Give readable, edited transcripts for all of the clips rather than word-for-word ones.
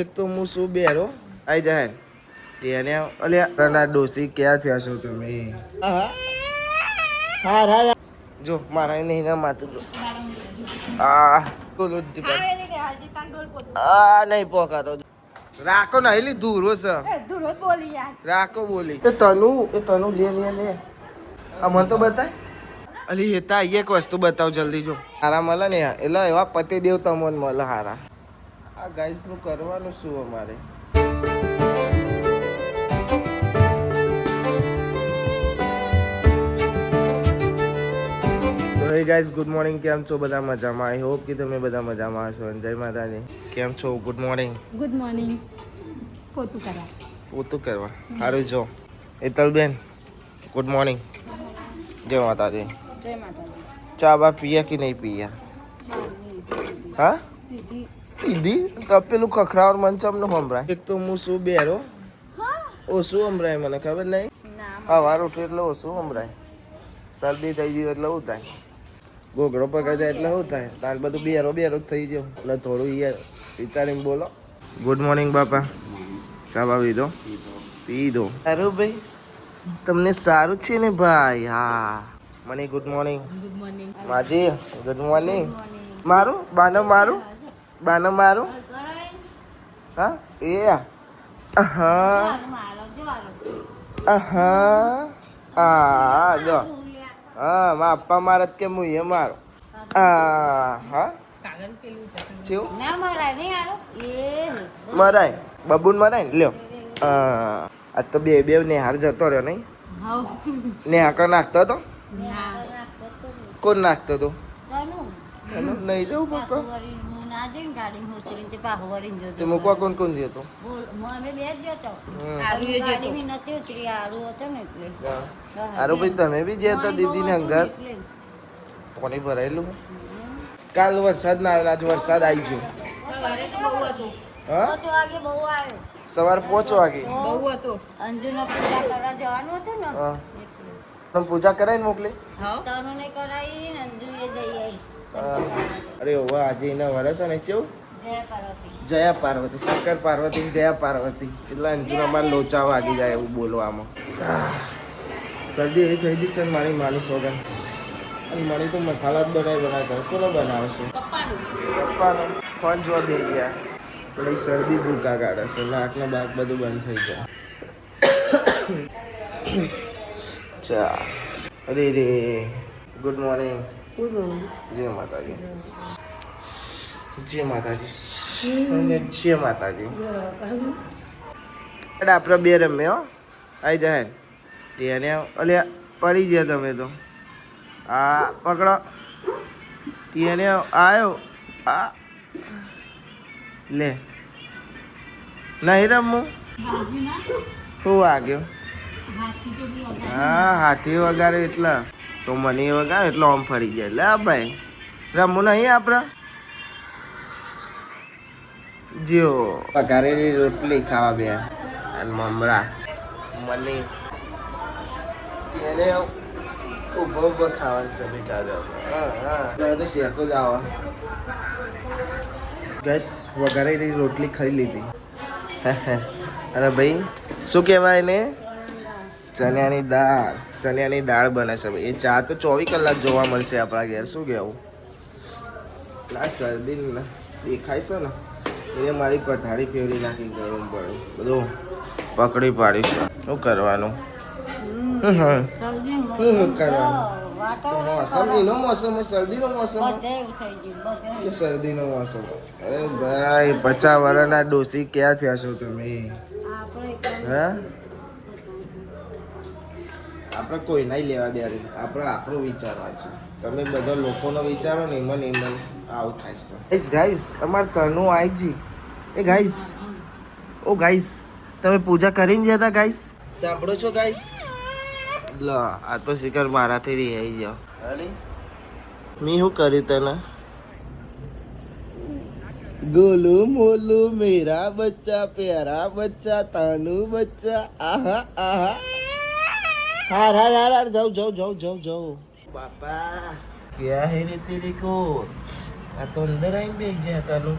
એક તો હું શું બેરો આઈ જાય તેને અલ્યા ડોસી ક્યાં થયા છો તમે? હા જો મારા નહીં ના માતું જો નહીં પોકાતો રાખો નહીં લી ધૂરો છે રાખો બોલી એ તનુ લે અમને તો બતાય અલી હેતા એક વસ્તુ બતાવ જલ્દી જો હારા મળે ને એટલે એવા પતિ દેવ તમને મળે હારા. આ ગાઈસ નું કરવાનું શું અમારે? હે ગાઈસ ગુડ મોર્નિંગ, કેમ છો બધા મજામાં? આઈ હોપ કે તમે બધા મજામાં હશો. જય માતાજી. કેમ છો? Good morning. Good morning. પોતું કરવા સારું જો એતલબેન ગુડ મોર્નિંગ. જય માતાજી. ચા બા પીયા કે નહીં પીયા? હા પીધી તો પેલું ખખરાવર મંચમ નું સંભળાય. એક તો હું શું બેરો ઓછું સંભળાય મને ખબર નહીં. સવાર ઉઠે એટલે ઓછું સંભળાય. શરદી થઈ ગયું એટલે શું થાય? ગોગડો પકડી જાય એટલે શું થાય? તાર બધું બેરો થઈ ગયો એટલે થોડું યાર વિચારીને બોલો. ગુડ મોર્નિંગ બાપા. ચા બા પી દો સારું ભાઈ, તમને સારું છે ને ભાઈ? હા મને ગુડ મોર્નિંગ. માજી ગુડ મોર્નિંગ. મારું બાનો મારું હા એ હા જો હા મા પપ્પા મારે કે હું એ મારો હા મરાય બબુન મરાય ને લ્યો. આ તો બે નેહાર જતો રહ્યો નહીં? નેહાકર નાખતો હતો? કોણ નાખતો હતો? નહીં જવું પપ્પા મૂકવા કોણ જતો? હારું ભાઈ તમે બી જતા દીદી ને અંગત પાણી ભરાયેલું. કાલ વરસાદ ના આવ્યો, આજ વરસાદ આવી ગયો. સવાર 5 વાગે પૂજા કરાવીને મોકલી. અરે ઓવા આજે એના વરસ ને કેવું જયા પાર્વતી, શંકર પાર્વતી જયા પાર્વતી એટલે અંજુન અમારે લોચા વાગી જાય એવું બોલવામાં. શરદી એવી થઈ જશે ને મારી માની સોગન. અને મારી તો મસાલા જ બનાવી કોનો બનાવશું? પપ્પાનો ફોન જોવા બે ગયા એટલે શરદી ભૂકા કાઢે છે. નાકનો બાક બધું બંધ થઈ જાય. ચા અરે રે ગુડ મોર્નિંગ. જય માતાજી. જય માતાજી. આપણે બે રમ્યો આવી જાય તેને અલ્યા પડી ગયા તમે તો. આ પકડો તેને આવ્યો આ લે નહીં રમવું. શું વાગ્યો? હા હાથી વગાડ્યો એટલે તો મને વગાડે એટલે આમ ફરી જાય. લે ભાઈ રમવું નહીં આપણે. જો વઘારેલી રોટલી ખાવા બે અને મમરા મને તેને ઉભો ખાવાનું સભી કાઢો તો શેકો જ આવા. ગેસ વઘારેલી રોટલી ખાઈ લીધી. અરે ભાઈ શું કહેવાય ને? ચણ્યાની દાળ બને છે. એ ચા તો 24 કલાક જોવા મળશે આપણા ઘેર. શું કહેવું? ના શરદી દેખાય છે ને એ મારી પથારી ફેરવી નાખી ગરમ પડે બધું પકડી પાડીશ. શું કરવાનું? શરદીનો મોસમ. અરે ભાઈ 50 વર્ષના ડોસી ક્યાં થયા છો તમે? હા આપણે કોઈ નહીં લેવા દે. આપણું વિચારવા છે. તમે બધા લોકોનો વિચારો ને એમાં આવું થાય છે. ગાઈસ અમારે તનુ આઈજી એ ગાઈસ ઓ ગાઈસ તમે પૂજા કરીને ગયા હતા ગાઈસ? સાંભળો છો ગાઈસ? લો આ તો શિખર મારાથી રહી જાઓ. અરે મેં શું કર્યું તને? ગોલુ મોલુ મેરા બચ્ચા પ્યારા બચ્ચા તાનુ બચ્ચા આહા આહા. હાર જાઓ બાપા ક્યાં હે રે તેરી કો. આ તો અંદર આવીને બેસી જાય તનુ.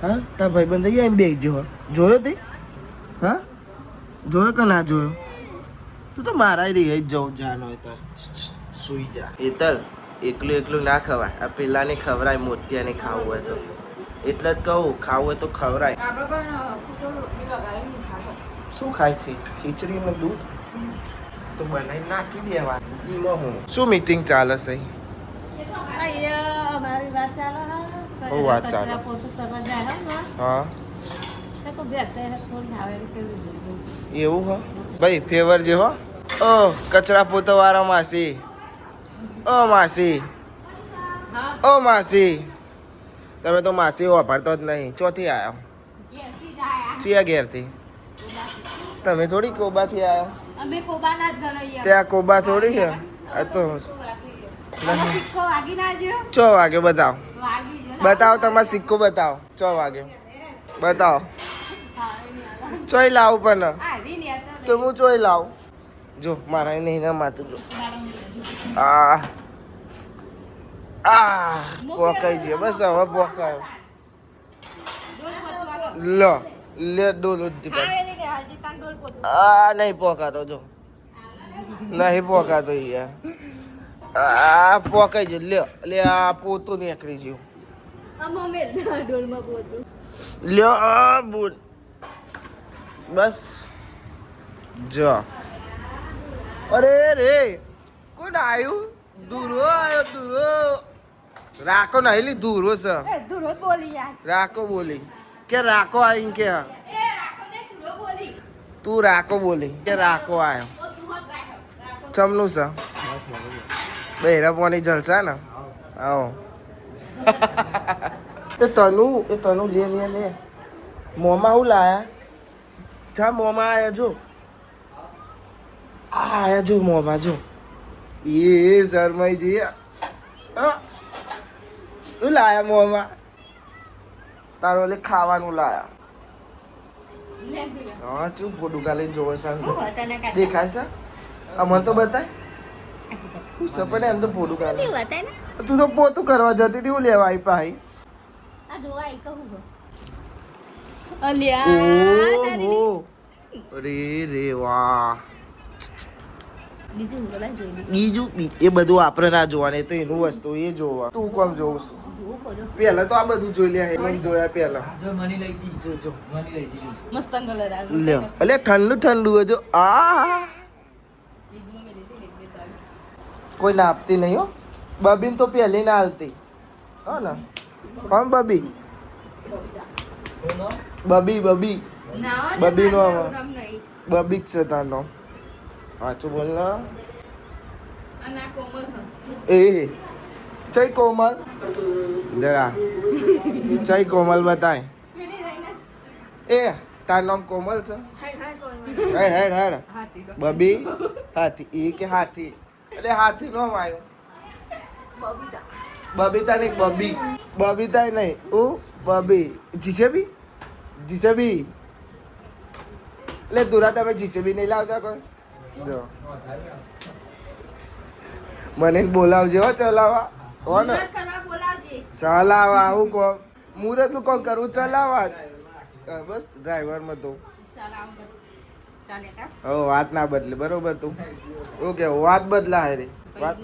હા તાર ભાઈબંધ જઈએ એમ બેસજો જોયો તે હા જોયો કે ના જોયો તું તો મારા રહી જ જવું જાનો હોય તાર સુઈ જા હેતલ એકલું એકલું ના ખવાય આ પેલાને ખવરાય મોતિયાને ખાવું હોય તો એટલે જ કહું ખાવું હોય તો ખવરાય શું ખાય છે ખીચડી ને દૂધ તો બનાવી નાખી દેવા એમાં હું શું મીટિંગ ચાલે છે બહુ વાત ચાલે હા એવું હો ભાઈ ફેવર જે હો ઓ કચરા પોતા વાળા માસી ઓ માસી ઓ માસી તમે તો માસી વાપરતો જ નહીં ચોથી આવ્યો ચિયા ઘેરથી તમે થોડી કોબાથી આવ્યા ત્યાં કોબા થોડી છે આ તો ચો વાગે બતાવો બતાવો તમારો સિક્કો બતાવો ચો વાગે બતાવો ચોઈ લાવું પણ તો હું ચોઈ લાવું જો મારા નહીં ના માથું જો આ પોકાઈ છે બસ હવે પોકાયો લો લે ડોલ નહીં પોકાતો જો નહીં પોકાતો યાર આ પોકાઈ ગયો લ્યો લે આ પોતું નીકળી ગયું લ્યો આ બુટ બસ જો અરે રે કોણ આવ્યું દૂરો આવ્યો દૂરો રાખો નહીં લી દૂરો છે રાખો બોલી કે રાખો આવી કે તું રાખો બોલી કે રાખો આવ્યો ચમનું છે બહેરા પોની જલસા ને આવો એ તનું લે લે લે મોંમાં હું લાયા જા મોંમાં આયા જો આયા જો મોંમાં જો એ શરમાઈજી શું લાયા મોંમાં તારો લે ખાવાનું લાયા હા શું ફોટો ગાલીને જોવો સાંજ દેખાય છે અમને તો બતાય હું સપને એમ તો ફોટો ગાલે તું તો પોતું કરવા જતી હતી હું લેવા આવી પાહી ઓહો અરે રે વાહ બીજું એ બધું આપણે ના જોવાનું એ તો એનું વસ્તુ એ જોવા તું કોમ જોઉં છું પેલા તો આ બધું જોઈ લે એમ જોયા પેલા લે અલે ઠંડુ ઠંડુ હજો આ કોઈ ના આપતી નહીં હો બબીન તો પહેલી ના હાલતી હો ને કોણ બબી બબી બબી બબી નો બબી જ છે તારનો સાચું બોલ ના એ ચઈ કોમલ જરા ચઈ કોમલ બતાય એ તાર નામ કોમલ છે હેડ હેડ હેડ બબી હાથી એ કે હાથી એટલે હાથી નો આવ્યો બબીતા નહીં બબીતા નહીં ઓ બબી જીસેબી એટલે દુરા તમે જીસેબી નહીં લાવતા કોઈ જો મને બોલાવજો હો ચલાવવા હો ને ચલાવવા આવું કોણ મુહૂર્ત કોણ કરવું ચલાવવા બસ ડ્રાઈવરમાં તો હો વાત ના બદલે બરોબર તું ઓકે વાત બદલા રે વાત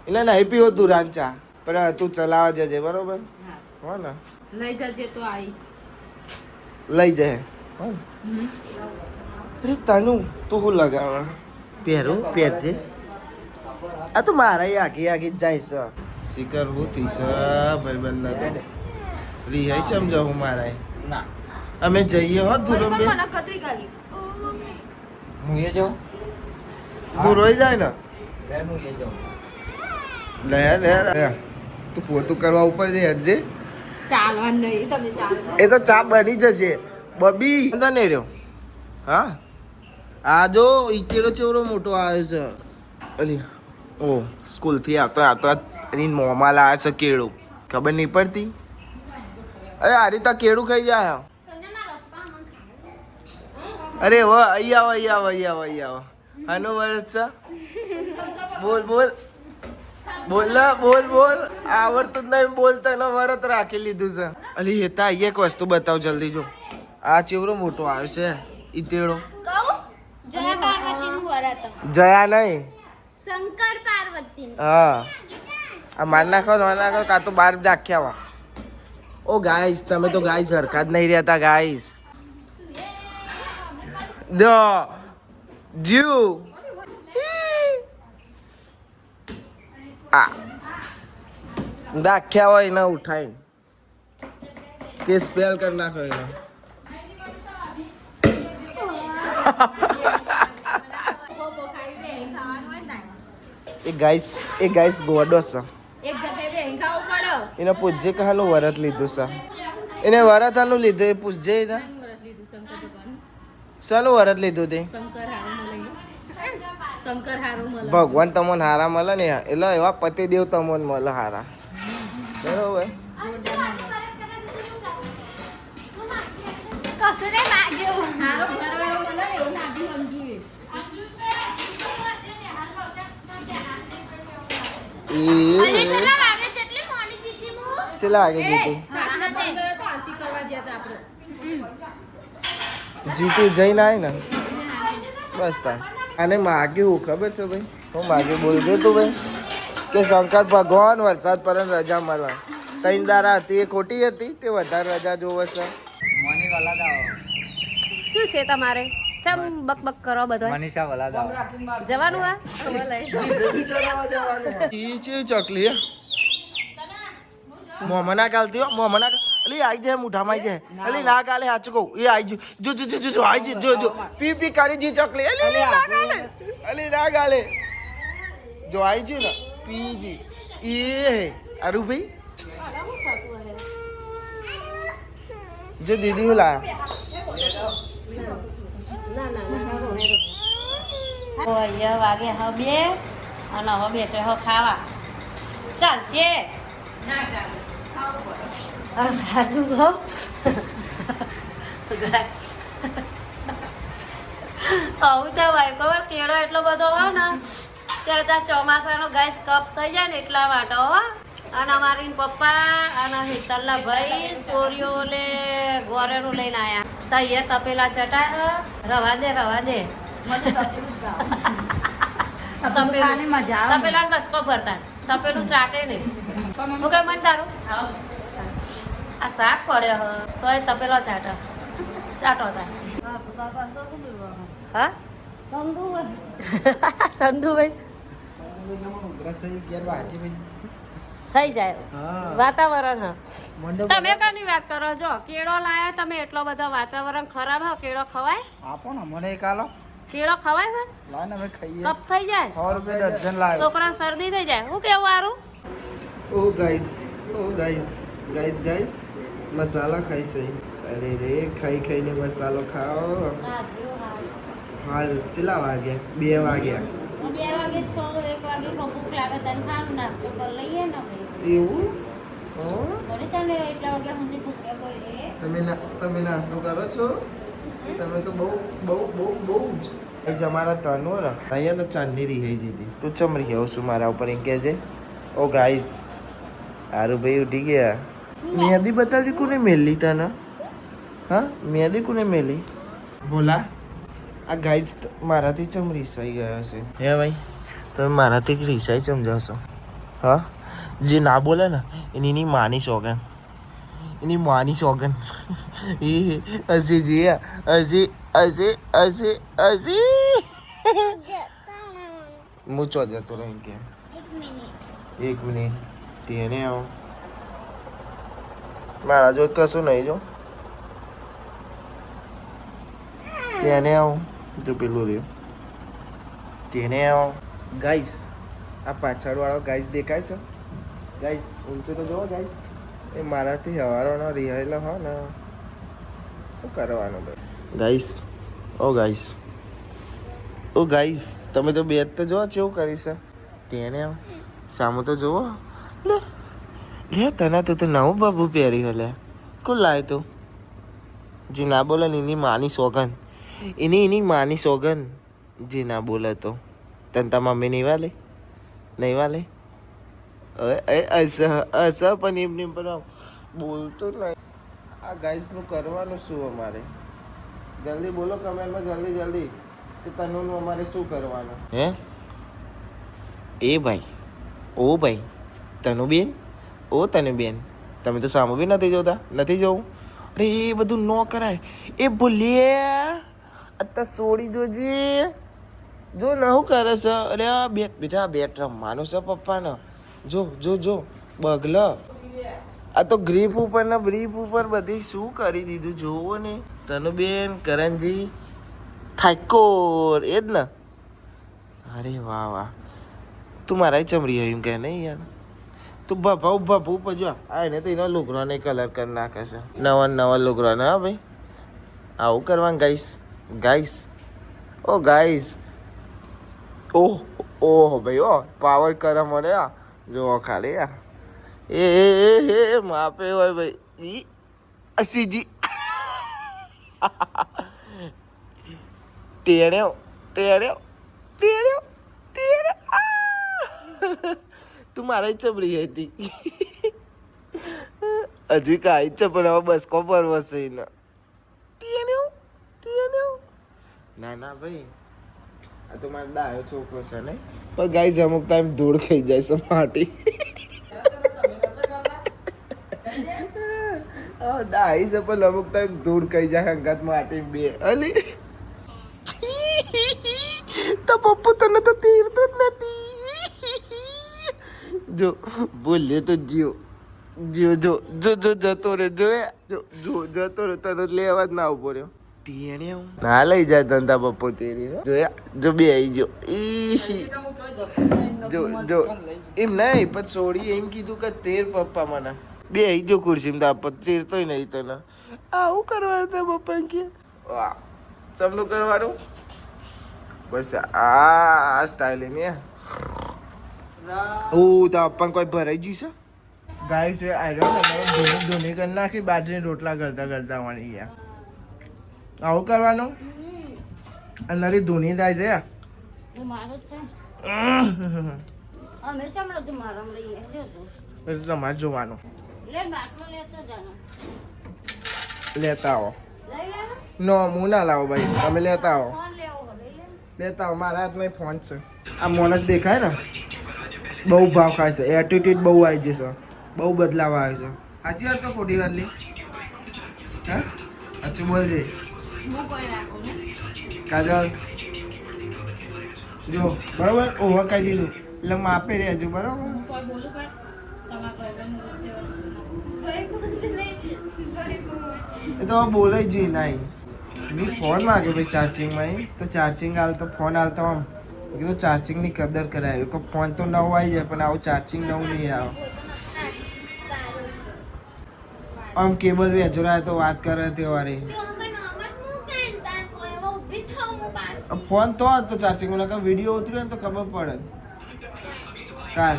એટલે નહીં પીવો તું રાંચા પણ તું ચલાવવા જજે બરોબર હો ને લઈ જજે તો આવીશ લઈ જાય અરે તનું તું શું લગાવવા પહેરું પહેરજે આ તો મારા આગી આગી જ જાય છે શિખર હું થી છે ભાઈબંધ ના તો રિહાઈ ચમ જાઉં મારા ના અમે જઈએ હો ધુરમ બે હું એ જાઉં ધુરોઈ જાય ને લે તું પોતું કરવા ઉપર જઈ હજે ચાલવાનું નહીં તમે ચાલો એ તો ચા બની જશે બબી અંદર નહીં રહ્યો હા આ જો ઈચેરો ચેવડો મોટો આવે છે અલી ઓ સ્કૂલથી આવતો એની મોંમાં લાવે છે કેળું ખબર નહીં પડતી અરે આ રીતે કેળું ખાઈ જાય અરે વાહ અહીં આવો આનો વર્ષ છે બોલ બોલ બોલ આવડતું જ નહીં બોલતા એનો વરત રાખી લીધું છે. અલી હેતા એક વસ્તુ બતાવ જલ્દી જો. આ ચેવડો મોટો આવ્યો છે ઈતેડો. જયા પાર્વતીનું વ્રત. જયા નહીં, શંકર પાર્વતીનું. હા આ માર નાખો કાં તો બાર નાખ્યા. ઓ ગાઈસ તમે તો ગાઈસ હરખા જ નહીં રહેતા ગાઈસ. દ જીવ આ દાખ્યા હોય ને ઉઠાઈ કે સ્પેલ કરી નાખો એને. એ ગાઈસ ગોડો છે. એક જગ્યાએ બેહી ખાવું પડે. એને પૂછજે કે હાનું વરત લીધું છે. એને વરત હાનું લીધું એ પૂછજે એને. વરત લીધું શંકર ભગવાન. શાનું વરત લીધું તે? શંકર હારો મળે. શંકર હારો મળે. ભગવાન તમને હારા મળે ને એટલે એવા પતિદેવ તમને મળે હારા. બરોબર. કશું નહીં માગ્યો. હારો ઘરવાળો મળે ને એવું નાથી સમજી. અને કેટલા વાગે કેટલી મોડી દીધી હું? ચલા આગે જીતી. સાતના બંધ ગયો તો આરતી કરવા ગયા હતા આપણે. જીતી જઈને આવી ને બસ તાર. આને માગ્યું ખબર છે ભાઈ હું માગ્યું બોલજો તું ભાઈ કે શંકર ભગવાન વરસાદ પર રજા મળવા. ત્રણ દારા હતી એ ખોટી હતી તે વધારે રજા જોવે છે. શું છે તમારે? ચમ બકબક કરો બધો. મનીષા વલાદા જવાનું આ ઈ છે ચકલી મોમના ગાલતી હો મોમના અલી આઈ જાય મુઠામાં આઈ જાય અલી ના ગાલે સાચું કહું એ આઈ જો જો જો જો આઈ જો પી પી કરી જી ચકલી અલી ના ગાલે અલી ના ગાલે જો આઈ જી ને પી જી એ અરુ ભાઈ જો દીદી હું લાયા અગિયાર વાગે હવે બે અને હવે બેઠો હવે ખાવા ચાલશે. હાજુ કહો આવું તો ભાઈ ખબર કેળો એટલો બધો હોય ને ત્યારે ત્યાં ચોમાસાનો ગાઈસ કપ થઈ જાય ને એટલા માટે હો. અને અમારી પપ્પા અને હિતલના ભાઈ સોરીઓને ગોરેનું લઈને આવ્યા તો અહીંયા તપેલા ચટાય રવા દે તપેલા બસકો ભરતા તપેલું ચાટે ને હું કઈ મન તારું આ શાક પડ્યો તો એ તપેલો ચાટો થાય. હા ચંદુભાઈ થઈ જાય વાતાવરણ. તમે કની વાત કરો છો? કેળો લાયા તમે એટલો બધો વાતાવરણ ખરાબ હો કેળો ખવાય? આપો ને મને એક આલો કેળો ખવાય ને લાય ને અમે ખાઈએ. કપ થઈ જાય 100 રૂપિયા ડઝન લાવ્યો. છોકરા શરદી થઈ જાય હું કેવું સારું. ઓ ગાઈસ મસાલા ખાઈ છે. અરે રે ખાઈને મસાલો ખાઓ. હાલ કેટલા વાગ્યા? 2 વાગ્યા. 2 વાગે જ ખાવ, 1 વાગે ભૂખ લાગે તને ખાવાનું નાસ્તો કરી લઈએ ને ભાઈ. એવું ભલે તને એટલા વાગ્યા સુધી ભૂખ્યા કોઈ રે. તમે નાસ્તો કરો છો? તમે તો બહુ જ અમારા તનો ને અહીંયા ને ચાંદની રીહાઈ દીધી. તું ચમ રીહાવ છું મારા ઉપર એમ કહેજે. ઓ ગાઈસ હારું ભાઈ ઉઠી ગયા. મહેંદી બતાવજી કોને મેલી તને? હા મહેંદી કોને મેલી? બોલા આ ગાઈસ મારાથી ચમ રીસાઈ ગયા છે. હે ભાઈ તમે મારાથી રીસાઈ ચમ જાશો? હા જે ના બોલે ને એની માની સોગન એની માની સોગન એ હસી જી હસી મૂચો જતો રહી કે 1 મિનિટ તેને આવો મારા જો કશું નહીં જો તેને આવો જો પેલું રહ્યું તેને આવો. ગાઈસ આ પાછળવાળો ગાઈસ દેખાય છે? ગાઈસ ઊંચો તો જોવો ગાઈસ એ મારાથી હવારોનો રિહાયેલો હો ને શું કરવાનું ભાઈ. ગાઈસ તમે તો બે તો જોવો કેવું કરી છે તેને સામું તો જોવો લે તને તો નવું બાબુ પહેર્યું લે કોણ લાય તું? જે ના બોલે ને એની માની સોગન એની માની સોગન જે ના બોલે તો તને તાર મમ્મી નહીં વાલે અસા પણ એમને પણ આમ બોલતો નહીં. આ ગાઈસનું કરવાનું શું અમારે? જલ્દી બોલો કમેન્ટમાં, જલ્દી કે તનુનું અમારે શું કરવાનું? હે એ ભાઈ, ઓ ભાઈ, તનુબેન, ઓ તનુબેન, તમે તો સામું બી નથી જોતા? નથી જોવું? અરે એ બધું ન કરાય. એ ભૂલ્યા અત્યારે છોડી જોજે. જો નવું કરે છે. અરે આ બેટા બેટ રમવાનું છે પપ્પાને. જો બગલ. આ તો ગ્રીપ ઉપર ને બ્રીપ ઉપર બધી શું કરી દીધું જોવો ને. તનુબેન, કરણજી, ઠાકોર એ જ ને. અરે વાહ, તું મારા ચમરી આવ્યું કે નહીં યાર? તું ભાભા ઉપર જો. આ એને તો એના લુગડાને કલર કરી નાખે છે. નવા લુગડાને. હા ભાઈ, આવું કરવાનું ગાઈસ. ઓ ગાઈસ, ઓહો ભાઈ, પાવર કરે મને આ. જો ખાલી આ એ માપે હોય ભાઈ. સીજી ટેણ્યો. તું મારા ચમરી હતી. હજુ કાંઈ છે પણ હવે બસ કોપર વસે ના. ના ભાઈ, આ તો મારો ડાયો છોકરો છે ને. પણ ગાઈસ અમુક ટાઈમ ધૂળ ખાઈ જાય છે માટી. ડાઈ છે પણ અમુક ટાઈમ ધૂળ ખાઈ જાય અંગાત માટી બે. અલી તો પપ્પુ તને તો તીરતો જ નથી. જો બોલે તો જો જતો રે. જતો રે. તને લેવા જ ના ઉભો રહ્યો. ના લઈ જાય ધંધા પપ્પો તેરી. જોયા જો બે આવી જો. જો એમ નહીં પણ છોડી એમ કીધું કે તેર પપ્પા મને. બે આવી જો ખુરશીમાં તાપ તેરતોય નહીં તને. આવું કરવાનું તા પપ્પા કે ચમનું કરવાનું. બસ આ સ્ટાઇલ ને. તા પપ્પા કોઈ ભરાઈ જશે. ગાઈસ ધોની કરી નાખી. બાજરી રોટલા કરતા વાળી ગયા. આવું કરવાનું. અંદર ધોની થાય છે. મારું છે અમે ચમડો તું મારમ લઈએ એ તો તમારે જોવાનું. લે બાટલો લેતો જાનો લેતા આવો. લઈ લે નો હું ના લાવો ભાઈ, તમે લેતા આવો. ફોન લેવો લઈ લે લેતા આવો. મારા હાથમાં ફોન છે. આ મોનસ દેખાય ને, બહુ ભાવ ખાય છે. એટીટ્યુડ બહુ આવી જશે. બહુ બદલાવ આવે છે. સાચી વાત તો ખોટી વાત લી? હા સાચું બોલજે. હું કોઈ રાખું ને. કાજલ જો બરોબર. ઓવર કહી દીધું એટલે માપે રહેજો બરોબર. કોઈ બોલું પણ તમારા એ તો બોલાય જોઈએ નહીં. મેં ફોન માગ્યો ભાઈ ચાર્જિંગમાં. તો ચાર્જિંગ હાલતો ફોન હાલતો આમ કીધું ચાર્જિંગની કદર કરાય. કે ફોન તો નવો આવી જાય પણ આવું ચાર્જિંગ નવું નહીં આવે. આમ કેબલ વેચોરાય તો વાત કરે તે વારી. ફોન તો ચાર્જિંગ વિડીયો ઉતર્યો ને તો ખબર પડે. કાલ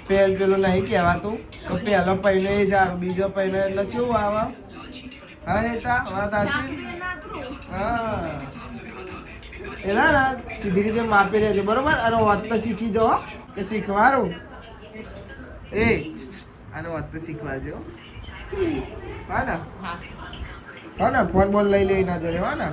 પેલું નહીં કહેવાતું કે પહેલો પહેલો એ સારું, બીજો પહેલો એટલે કેવું આવા. હા એ તા વાત સાચી. હા એના ના સીધી રીતે માપી રહેજો બરોબર. અને વાત તો શીખી જાઓ કે શીખવાડું. આનો વાત તો શીખવાડજો. હા ને ફોન બોલ લઈ ના જોડે. હા ને